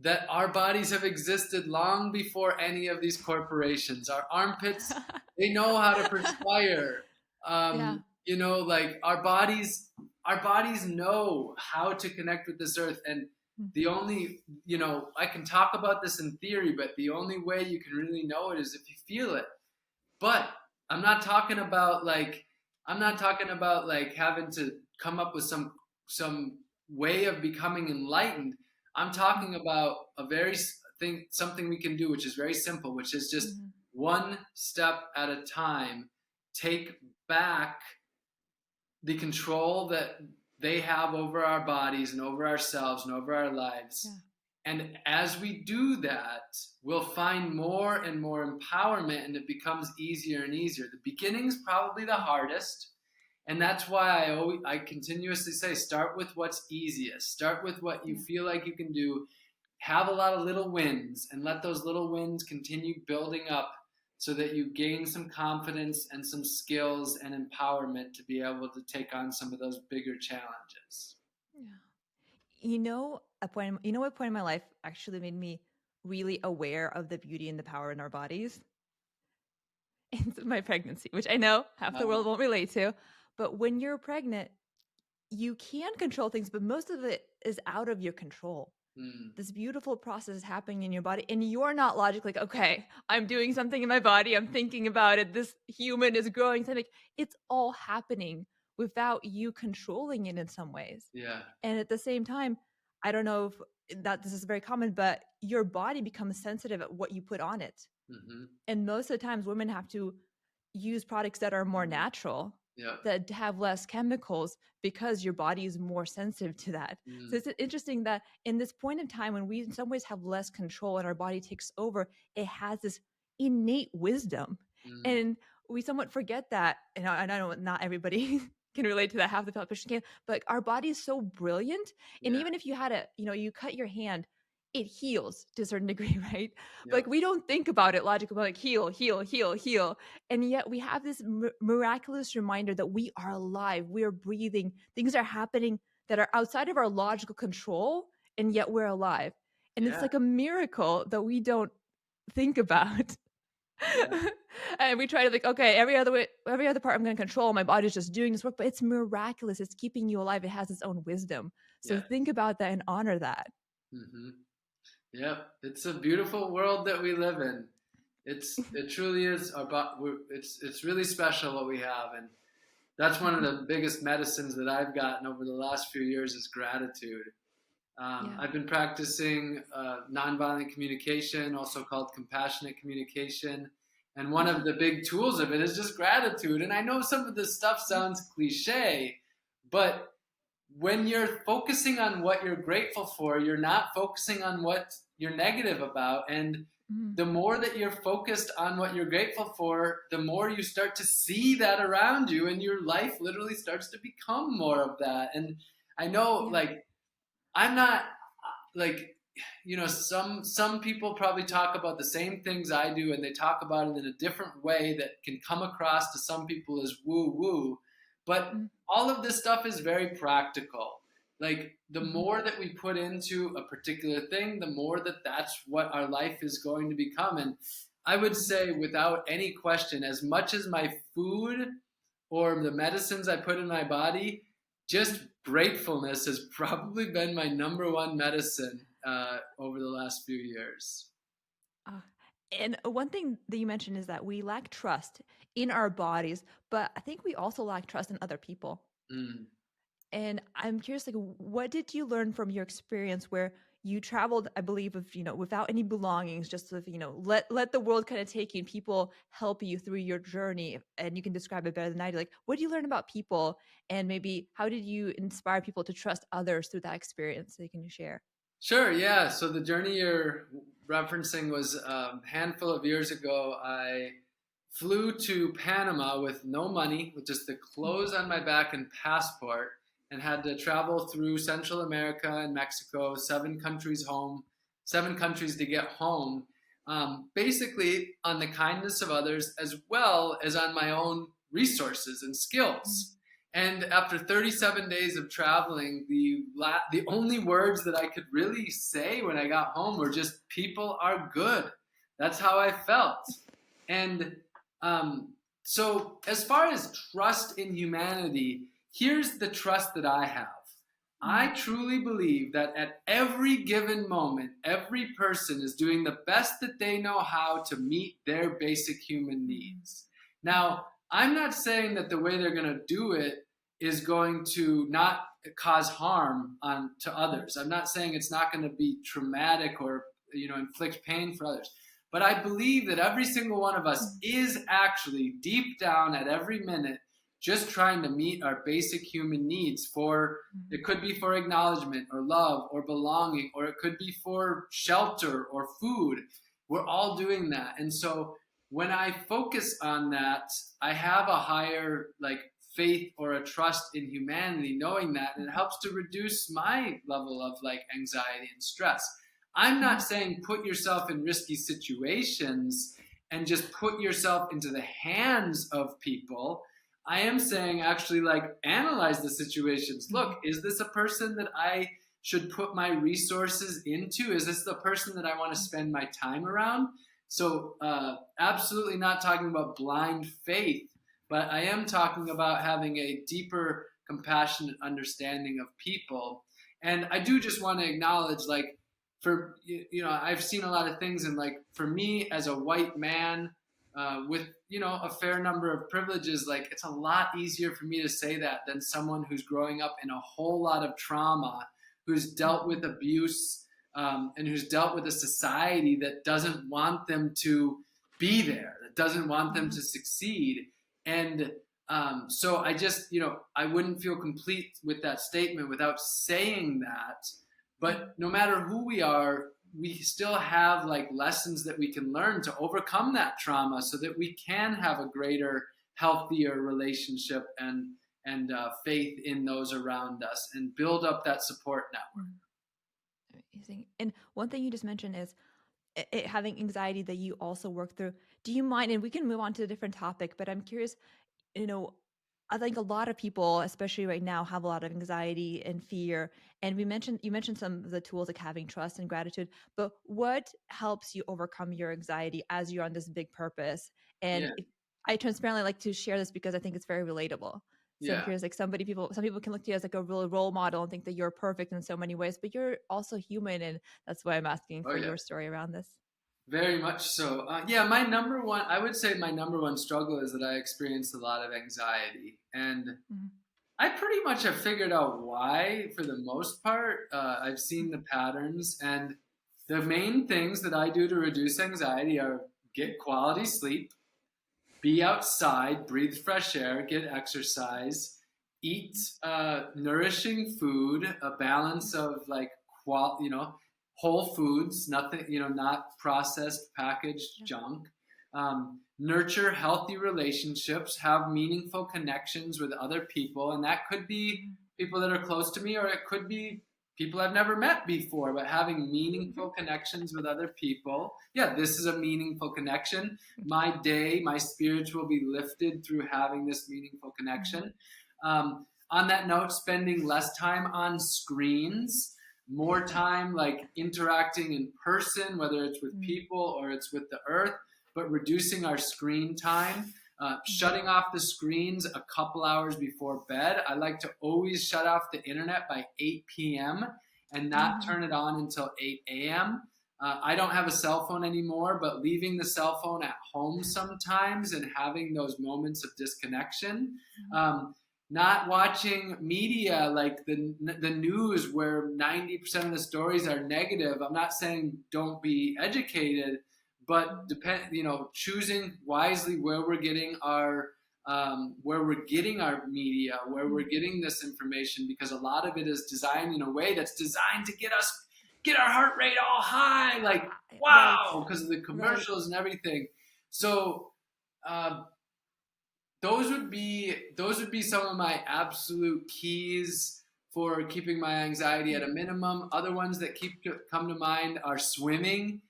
that our bodies have existed long before any of these corporations. Our armpits, they know how to perspire. Yeah. You know, like our bodies know how to connect with this earth. And the only, you know, I can talk about this in theory, but the only way you can really know it is if you feel it. But I'm not talking about like having to come up with some way of becoming enlightened. I'm talking about something we can do, which is very simple, which is just one step at a time. Take back the control that they have over our bodies and over ourselves and over our lives. Yeah. And as we do that, we'll find more and more empowerment, and it becomes easier and easier. The beginning's probably the hardest. And that's why I continuously say, start with what's easiest. Start with what you feel like you can do. Have a lot of little wins, and let those little wins continue building up so that you gain some confidence and some skills and empowerment to be able to take on some of those bigger challenges. Yeah. You know, what point in my life actually made me really aware of the beauty and the power in our bodies? It's my pregnancy, which I know half the world won't relate to. But when you're pregnant, you can control things, but most of it is out of your control. This beautiful process is happening in your body, and you're not logically like, okay, I'm doing something in my body, I'm thinking about it, this human is growing something. It's all happening without you controlling it in some ways. Yeah. And at the same time, I don't know if that this is very common, but your body becomes sensitive at what you put on it. And most of the times women have to use products that are more natural, that have less chemicals, because your body is more sensitive to that. So it's interesting that in this point of time when we in some ways have less control and our body takes over, it has this innate wisdom. And we somewhat forget that. And I know not everybody can relate to that, half the population can, but our body is so brilliant. And even if you had you cut your hand, it heals to a certain degree, right? Like we don't think about it logically, like heal. And yet we have this miraculous reminder that we are alive, we are breathing, things are happening that are outside of our logical control, and yet we're alive. And it's like a miracle that we don't think about. And we try to like, okay, every other part I'm going to control, my body's just doing this work, but it's miraculous. It's keeping you alive. It has its own wisdom. So think about that and honor that. Yeah, it's a beautiful world that we live in. It truly is it's really special what we have, and that's one of the biggest medicines that I've gotten over the last few years is gratitude. I've been practicing nonviolent communication, also called compassionate communication, and one of the big tools of it is just gratitude. And I know some of this stuff sounds cliche, but when you're focusing on what you're grateful for, you're not focusing on what you're negative about. And the more that you're focused on what you're grateful for, the more you start to see that around you, and your life literally starts to become more of that. And I know, like, I'm not like, you know, some people probably talk about the same things I do, and they talk about it in a different way that can come across to some people as woo-woo. But all of this stuff is very practical. Like the more that we put into a particular thing, the more that's what our life is going to become. And I would say without any question, as much as my food or the medicines I put in my body, just gratefulness has probably been my number one medicine over the last few years. And one thing that you mentioned is that we lack trust in our bodies, but I think we also lack trust in other people. And I'm curious, like, what did you learn from your experience where you traveled, I believe, without any belongings, just sort of, let the world kind of take you and people help you through your journey, and you can describe it better than I do. Like, what did you learn about people, and maybe how did you inspire people to trust others through that experience that you can share? Sure, yeah. So the journey you're referencing was a handful of years ago. I flew to Panama with no money, with just the clothes on my back and passport, and had to travel through Central America and Mexico, 7 countries to get home, basically on the kindness of others as well as on my own resources and skills. And after 37 days of traveling, the only words that I could really say when I got home were just, people are good. That's how I felt. And so as far as trust in humanity, here's the trust that I have. I truly believe that at every given moment, every person is doing the best that they know how to meet their basic human needs. Now, I'm not saying that the way they're going to do it is going to not cause harm to others. I'm not saying it's not going to be traumatic or, inflict pain for others. But I believe that every single one of us is actually deep down at every minute just trying to meet our basic human needs. It could be for acknowledgement or love or belonging, or it could be for shelter or food. We're all doing that. And so when I focus on that, I have a higher faith or a trust in humanity, knowing that, and it helps to reduce my level of anxiety and stress. I'm not saying put yourself in risky situations and just put yourself into the hands of people. I am saying actually analyze the situations. Look, is this a person that I should put my resources into? Is this the person that I want to spend my time around? So absolutely not talking about blind faith, but I am talking about having a deeper, compassionate understanding of people. And I do just want to acknowledge, I've seen a lot of things, and for me as a white man with a fair number of privileges, it's a lot easier for me to say that than someone who's growing up in a whole lot of trauma, who's dealt with abuse, and who's dealt with a society that doesn't want them to be there, that doesn't want them to succeed. And so I just, I wouldn't feel complete with that statement without saying that. But no matter who we are, we still have lessons that we can learn to overcome that trauma so that we can have a greater, healthier relationship and faith in those around us and build up that support network. Amazing. And one thing you just mentioned is having anxiety that you also work through. Do you mind, and we can move on to a different topic, but I'm curious, I think a lot of people, especially right now, have a lot of anxiety and fear. And you mentioned some of the tools like having trust and gratitude, but what helps you overcome your anxiety as you're on this big purpose? And I transparently like to share this because I think it's very relatable. So I'm curious, some people can look to you as a real role model and think that you're perfect in so many ways, but you're also human. And that's why I'm asking for your story around this. Very much so. I would say my number one struggle is that I experienced a lot of anxiety, and I pretty much have figured out why for the most part. I've seen the patterns, and the main things that I do to reduce anxiety are get quality sleep, be outside, breathe fresh air, get exercise, eat nourishing food, a balance of whole foods, nothing, not processed, packaged junk. Nurture healthy relationships, have meaningful connections with other people. And that could be people that are close to me, or it could be people I've never met before, but having meaningful connections with other people. Yeah, this is a meaningful connection. My day, my spirits will be lifted through having this meaningful connection. On that note, spending less time on screens, more time interacting in person, whether it's with people or it's with the earth, but reducing our screen time, shutting off the screens a couple hours before bed. I like to always shut off the internet by 8 p.m. and not turn it on until 8 a.m. I don't have a cell phone anymore, but leaving the cell phone at home sometimes and having those moments of disconnection. Not watching media like the news where 90% of the stories are negative. I'm not saying don't be educated, but choosing wisely where we're getting our media, where we're getting this information, because a lot of it is designed in a way that's designed to get our heart rate all high, wow, because of the commercials and everything. So those would be some of my absolute keys for keeping my anxiety at a minimum. Other ones that come to mind are swimming,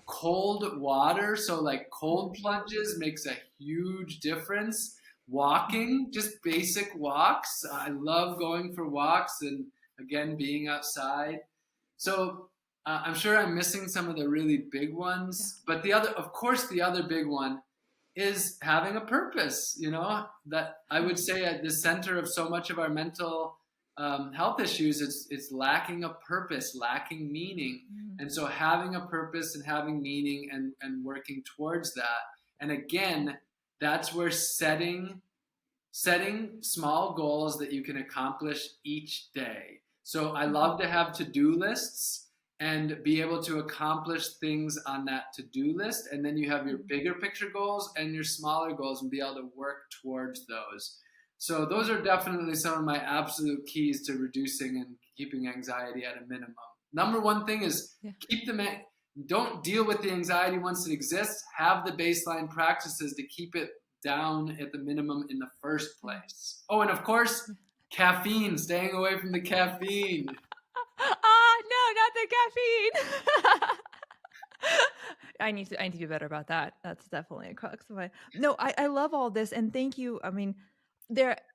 cold water. So cold plunges makes a huge difference. walking, just basic walks. I love going for walks and again being outside. So I'm sure I'm missing some of the really big ones, but of course, the other big one is having a purpose. That I would say at the center of so much of our mental health issues, it's lacking a purpose, lacking meaning. And so having a purpose and having meaning and working towards that. And again, that's where setting small goals that you can accomplish each day. So I love to have to-do lists and be able to accomplish things on that to-do list. And then you have your bigger picture goals and your smaller goals and be able to work towards those. So those are definitely some of my absolute keys to reducing and keeping anxiety at a minimum. Number one thing is don't deal with the anxiety once it exists. Have the baseline practices to keep it down at the minimum in the first place. Oh, and of course, caffeine, staying away from the caffeine. No, not the caffeine. I need to be better about that. That's definitely a crux of my. No, I love all this, and thank you. I mean,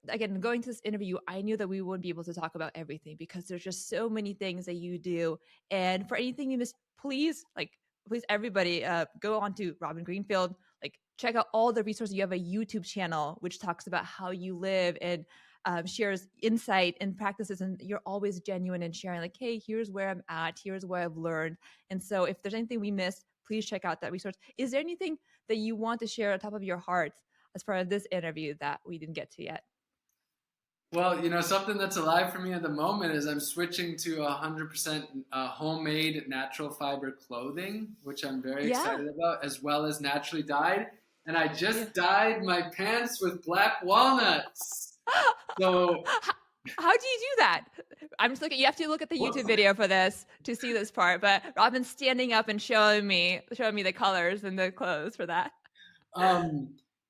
again, going to this interview, I knew that we wouldn't be able to talk about everything because there's just so many things that you do. And for anything you missed, please everybody go on to Robin Greenfield, check out all the resources. You have a YouTube channel which talks about how you live and shares insight and practices, and you're always genuine in sharing hey, here's where I'm at, here's what I've learned. And so if there's anything we missed, please check out that resource. Is there anything that you want to share on top of your heart as part of this interview that we didn't get to yet? Well, something that's alive for me at the moment is I'm switching to 100% homemade natural fiber clothing, which I'm very excited about, as well as naturally dyed. And I just dyed my pants with black walnuts. So how do you do that? I'm just looking. You have to look at the YouTube video for this to see this part. But Robin's standing up and showing me the colors and the clothes for that.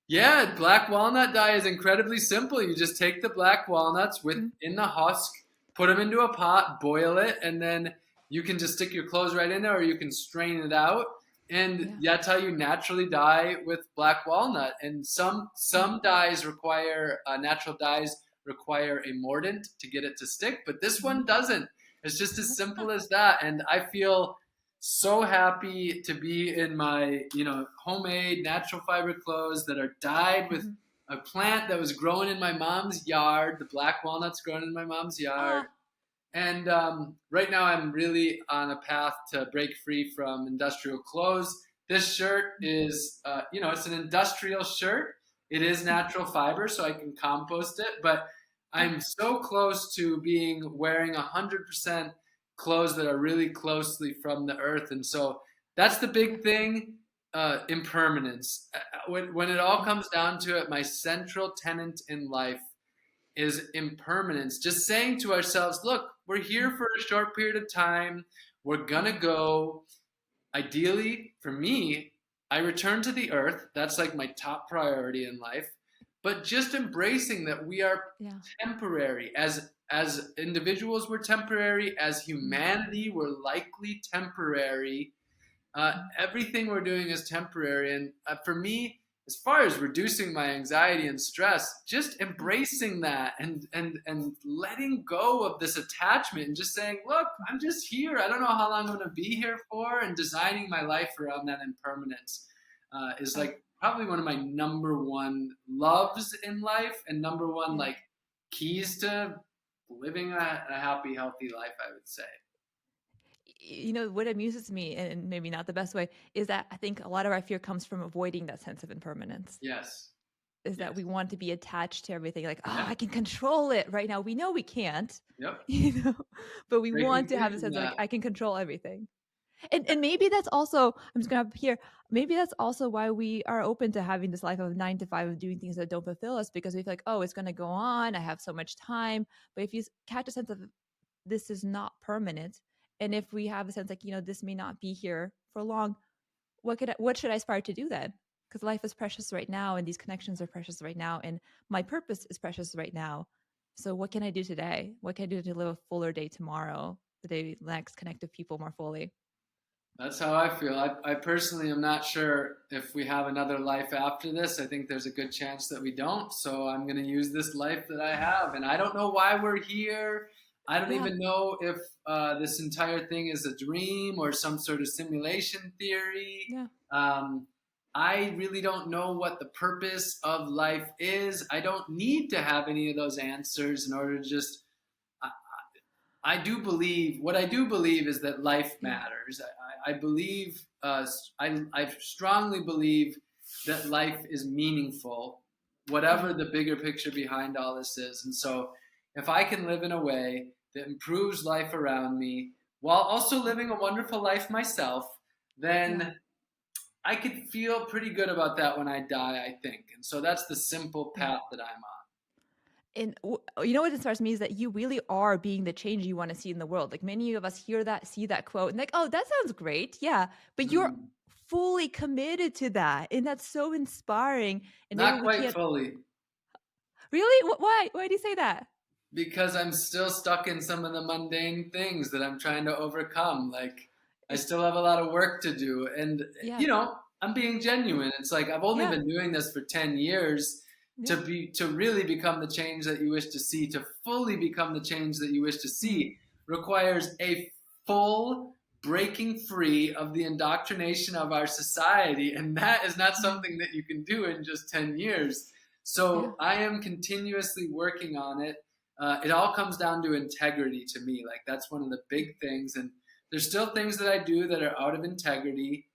Yeah, black walnut dye is incredibly simple. You just take the black walnuts in the husk, put them into a pot, boil it, and then you can just stick your clothes right in there, or you can strain it out. And that's how you naturally dye with black walnut. And some dyes natural dyes require a mordant to get it to stick, but this one doesn't. It's just as simple as that. And I feel so happy to be in my, homemade natural fiber clothes that are dyed with a plant that was grown in my mom's yard, the black walnuts grown in my mom's yard. And right now I'm really on a path to break free from industrial clothes. This shirt is, it's an industrial shirt. It is natural fiber, so I can compost it. But I'm so close to wearing 100% clothes that are really closely from the earth. And so that's the big thing, impermanence. When it all comes down to it, my central tenet in life is impermanence. Just saying to ourselves, look, we're here for a short period of time. We're gonna go. Ideally, for me, I return to the earth. That's my top priority in life. But just embracing that we are temporary. As individuals, we're temporary. As humanity, we're likely temporary. Everything we're doing is temporary. And for me, as far as reducing my anxiety and stress, just embracing that and letting go of this attachment and just saying, look, I'm just here. I don't know how long I'm going to be here for. And designing my life around that impermanence is probably one of my number one loves in life and number one keys to living a happy, healthy life, I would say. What amuses me, and maybe not the best way, is that I think a lot of our fear comes from avoiding that sense of impermanence. Yes. That we want to be attached to everything, I can control it right now. We know we can't. Yep. But we want to have a sense of I can control everything. And maybe that's also, I'm just gonna have here, maybe that's also why we are open to having this life of 9 to 5 of doing things that don't fulfill us, because we feel it's gonna go on. I have so much time. But if you catch a sense of this is not permanent, and if we have a sense this may not be here for long, what should I aspire to do then? Because life is precious right now, and these connections are precious right now, and my purpose is precious right now. So what can I do today? What can I do to live a fuller day tomorrow, the day next, connect with people more fully? That's how I feel. I personally am not sure if we have another life after this. I think there's a good chance that we don't. So I'm going to use this life that I have. And I don't know why we're here. I don't Yeah. even know if this entire thing is a dream or some sort of simulation theory. Yeah. Um, I really don't know what the purpose of life is. I don't need to have any of those answers in order to just I do believe what I do believe is that life Yeah. matters. I believe I strongly believe that life is meaningful, whatever the bigger picture behind all this is. And so, if I can live in a way that improves life around me while also living a wonderful life myself, Yeah. then I could feel pretty good about that when I die. I think, and so that's the simple Yeah. path that I'm on. And you know what inspires me is that you really are being the change you want to see in the world. Like many of us hear that, see that quote, and like, oh, that sounds great. Yeah. But you're Mm. fully committed to that. And that's so inspiring. And maybe Not we quite can't fully. really? Why? Why do you say that? Because I'm still stuck in some of the mundane things that I'm trying to overcome. Like, I It's, still have a lot of work to do. And, yeah. you know, I'm being genuine. It's like I've only Yeah. been doing this for 10 years Yeah. to really become the change that you wish to see, to fully become the change that you wish to see requires a full breaking free of the indoctrination of our society. And that is not something that you can do in just 10 years. Yeah. So I am continuously working on it. It all comes down to integrity to me. Like that's one of the big things. And there's still things that I do that are out of integrity.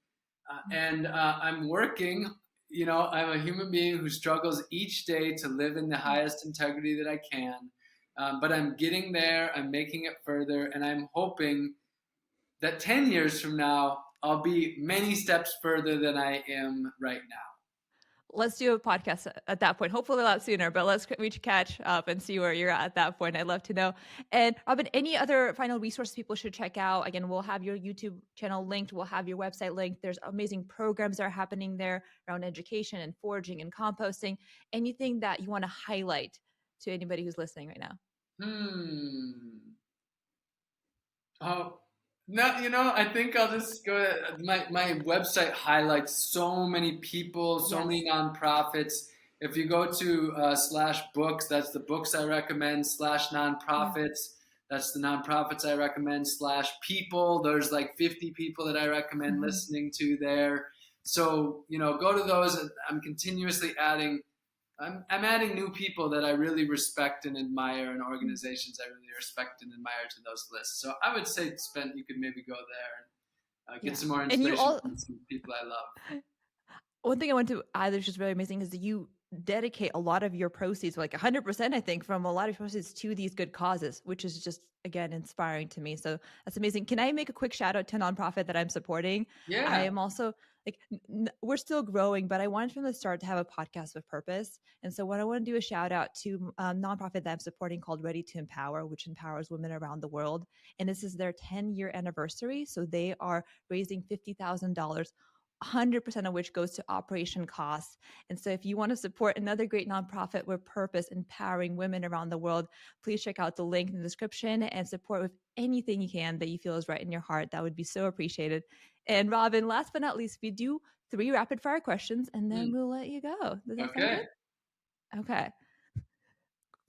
And I'm working, you know, I'm a human being who struggles each day to live in the highest integrity that I can. But I'm getting there, I'm making it further, and I'm hoping that 10 years from now, I'll be many steps further than I am right now. Let's do a podcast at that point. Hopefully a lot sooner, but let's reach catch up and see where you're at that point. I'd love to know. And Robin, any other final resources people should check out? Again, we'll have your YouTube channel linked. We'll have your website linked. There's amazing programs that are happening there around education and foraging and composting. Anything that you want to highlight to anybody who's listening right now? Oh, no, you know, I think I'll just go. My website highlights so many people, so Yes. many nonprofits. If you go to /books, that's the books I recommend. /nonprofits, that's the nonprofits I recommend. /people, there's like 50 people that I recommend listening to there. So, you know, go to those. I'm continuously adding I'm adding new people that I really respect and admire, and organizations I really respect and admire to those lists. So I would say, you could maybe go there and get some more And you inspiration all, from some people I love. one thing I want to add that's just really amazing is that you dedicate a lot of your proceeds, like 100%, I think, from a lot of proceeds to these good causes, which is just, again, inspiring to me. So that's amazing. Can I make a quick shout out to a nonprofit that I'm supporting? I Yeah. am also like, we're still growing, but I wanted from the start to have a podcast with purpose. And so what I want to do is shout out to a nonprofit that I'm supporting called Ready to Empower, which empowers women around the world. And this is their 10-year anniversary. So they are raising $50,000, 100% of which goes to operation costs. And so if you want to support another great nonprofit with purpose empowering women around the world, please check out the link in the description and support with anything you can that you feel is right in your heart. That would be so appreciated. And Robin, last but not least, we do 3 rapid fire questions and then we'll let you go. Does that sound Okay. good? Okay.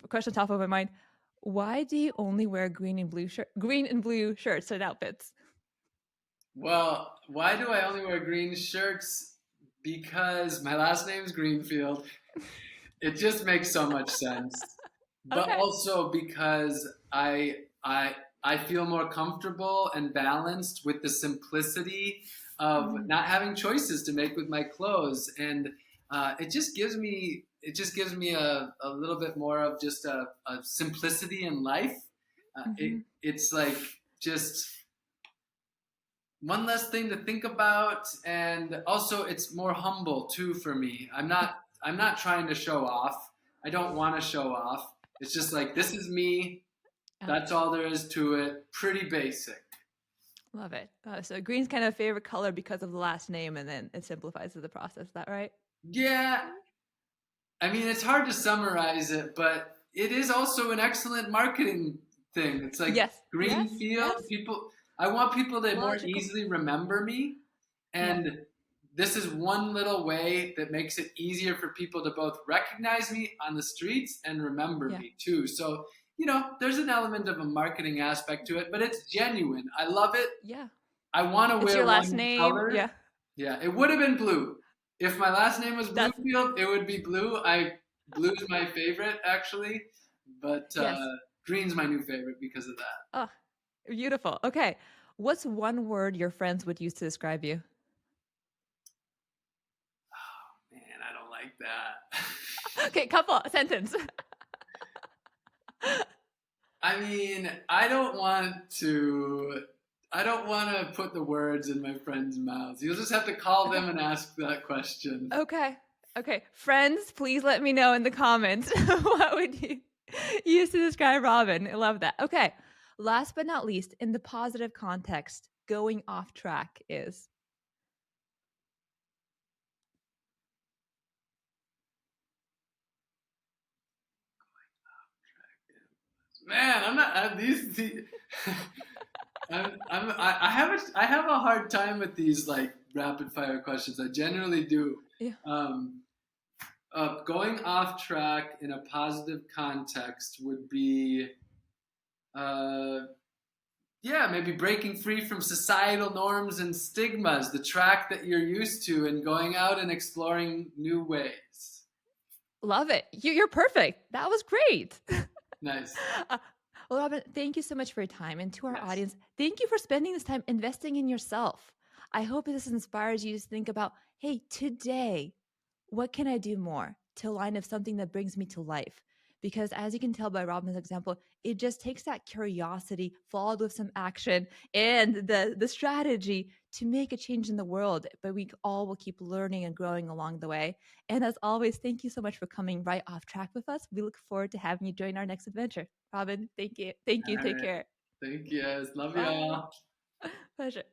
Question top of my mind. Why do you only wear green and blue shirts and outfits? Well, why do I only wear green shirts? Because my last name is Greenfield. It just makes so much sense. But Okay. also because I feel more comfortable and balanced with the simplicity of not having choices to make with my clothes, and it just gives me a little bit more of just a simplicity in life. It's like just one less thing to think about, and also it's more humble too for me. I'm not trying to show off. I don't want to show off. It's just like, this is me. That's all there is to it. Pretty basic. Love it. So green's kind of favorite color because of the last name, and then it simplifies the process. Is that right? Yeah. I mean, it's hard to summarize it, but it is also an excellent marketing thing. It's like Yes. Yes. Greenfield. Yes. I want people to more Logical. easily remember me. And this is one little way that makes it easier for people to both recognize me on the streets and remember me too. So, there's an element of a marketing aspect to it, but it's genuine. I love it. Yeah. I want to It's wear your last one name. color. Yeah. Yeah, it would have been blue. If my last name was That's Bluefield, it would be blue. Blue is my favorite, actually, but yes. green's my new favorite because of that. Oh, beautiful. Okay. What's one word your friends would use to describe you? Oh, man, I don't like that. Okay, sentence. I mean, I don't want to put the words in my friends' mouths. You'll just have to call them and ask that question. Okay. Friends, please let me know in the comments what would you use to describe Robin. I love that. Okay. Last but not least, in the positive context, going off track is. Man, I'm not these I have a hard time with these like rapid fire questions. I generally do. Yeah. Going off track in a positive context would be, maybe breaking free from societal norms and stigmas, the track that you're used to, and going out and exploring new ways. Love it. You're perfect. That was great. Nice. Well, Robin, thank you so much for your time. And to our audience, thank you for spending this time investing in yourself. I hope this inspires you to think about, hey, today, what can I do more to align with something that brings me to life? Because as you can tell by Robin's example, it just takes that curiosity followed with some action and the strategy to make a change in the world. But we all will keep learning and growing along the way. And as always, thank you so much for coming right off track with us. We look forward to having you join our next adventure. Robin, thank you. Thank you. Take care. Thank you. Love Bye. y'all. Pleasure.